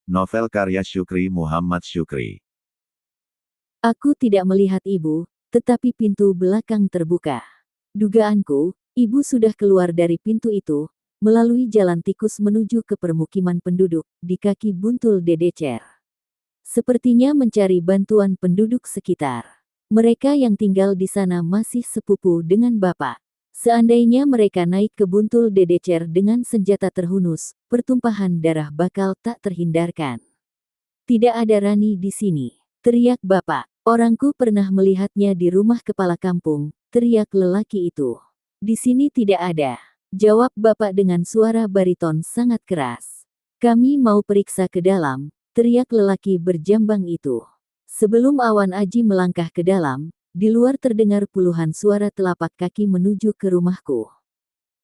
Novel karya Syukri Muhammad Syukri. Aku tidak melihat ibu, tetapi pintu belakang terbuka. Dugaanku, ibu sudah keluar dari pintu itu, melalui jalan tikus menuju ke permukiman penduduk, di kaki buntul Dedecer. Sepertinya mencari bantuan penduduk sekitar. Mereka yang tinggal di sana masih sepupu dengan bapak. Seandainya mereka naik ke buntul Dedecer dengan senjata terhunus, pertumpahan darah bakal tak terhindarkan. Tidak ada Rani di sini, teriak bapak. Orangku pernah melihatnya di rumah kepala kampung, teriak lelaki itu. Di sini tidak ada, jawab bapak dengan suara bariton sangat keras. Kami mau periksa ke dalam, teriak lelaki berjambang itu. Sebelum Awan Aji melangkah ke dalam, di luar terdengar puluhan suara telapak kaki menuju ke rumahku.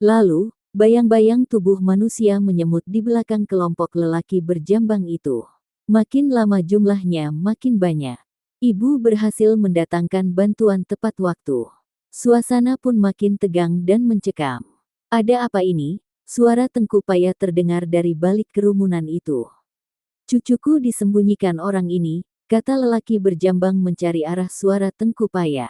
Lalu, bayang-bayang tubuh manusia menyemut di belakang kelompok lelaki berjambang itu. Makin lama jumlahnya makin banyak. Ibu berhasil mendatangkan bantuan tepat waktu. Suasana pun makin tegang dan mencekam. Ada apa ini? Suara Tengku Paya terdengar dari balik kerumunan itu. Cucuku disembunyikan orang ini, kata lelaki berjambang mencari arah suara Tengku Paya.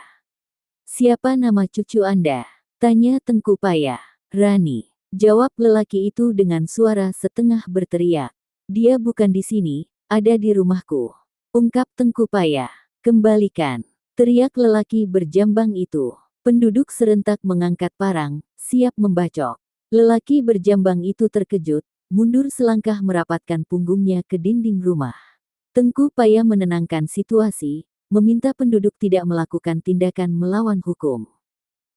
Siapa nama cucu Anda? Tanya Tengku Paya. Rani, jawab lelaki itu dengan suara setengah berteriak. Dia bukan di sini, ada di rumahku. Ungkap Tengku Paya. Kembalikan, teriak lelaki berjambang itu. Penduduk serentak mengangkat parang, siap membacok. Lelaki berjambang itu terkejut, mundur selangkah merapatkan punggungnya ke dinding rumah. Tengku Paya menenangkan situasi, meminta penduduk tidak melakukan tindakan melawan hukum.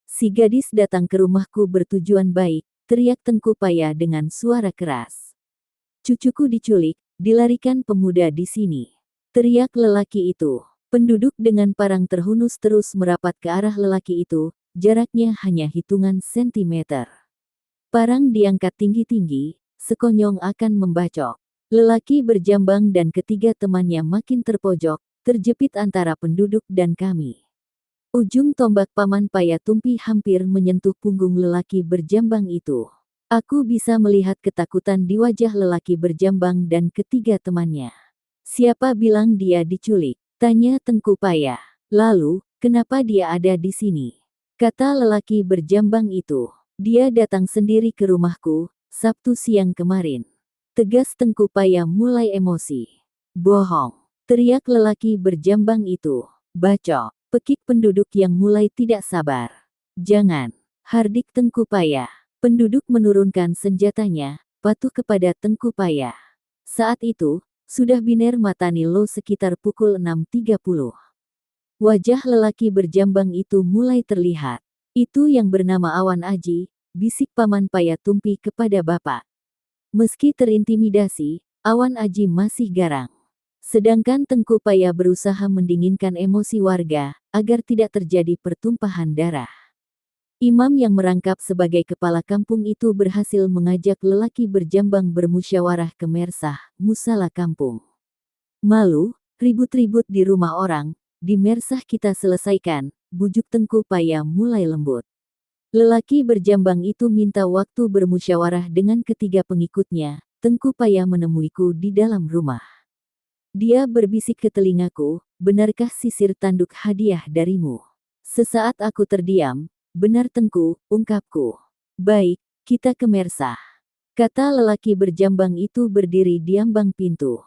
Si gadis datang ke rumahku bertujuan baik, teriak Tengku Paya dengan suara keras. Cucuku diculik, dilarikan pemuda di sini. Teriak lelaki itu. Penduduk dengan parang terhunus terus merapat ke arah lelaki itu, jaraknya hanya hitungan sentimeter. Parang diangkat tinggi-tinggi, sekonyong akan membacok. Lelaki berjambang dan ketiga temannya makin terpojok, terjepit antara penduduk dan kami. Ujung tombak Paman Paya Tumpi hampir menyentuh punggung lelaki berjambang itu. Aku bisa melihat ketakutan di wajah lelaki berjambang dan ketiga temannya. Siapa bilang dia diculik? Tanya Tengku Paya. Lalu, kenapa dia ada di sini? Kata lelaki berjambang itu. Dia datang sendiri ke rumahku, Sabtu siang kemarin. Tegas Tengku Paya mulai emosi. Bohong, teriak lelaki berjambang itu. Bacok, pekik penduduk yang mulai tidak sabar. Jangan, hardik Tengku Paya. Penduduk menurunkan senjatanya, patuh kepada Tengku Paya. Saat itu, sudah biner matani lo sekitar pukul 6.30. Wajah lelaki berjambang itu mulai terlihat. Itu yang bernama Awan Aji, bisik Paman Paya Tumpi kepada bapak. Meski terintimidasi, Awan Aji masih garang. Sedangkan Tengku Paya berusaha mendinginkan emosi warga, agar tidak terjadi pertumpahan darah. Imam yang merangkap sebagai kepala kampung itu berhasil mengajak lelaki berjambang bermusyawarah ke Mersah, musala kampung. Malu, ribut-ribut di rumah orang, di Mersah kita selesaikan, bujuk Tengku Paya mulai lembut. Lelaki berjambang itu minta waktu bermusyawarah dengan ketiga pengikutnya. Tengku Paya menemuiku di dalam rumah. Dia berbisik ke telingaku, benarkah sisir tanduk hadiah darimu? Sesaat aku terdiam, benar Tengku, ungkapku. Baik, kita ke Mersah. Kata lelaki berjambang itu berdiri di ambang pintu.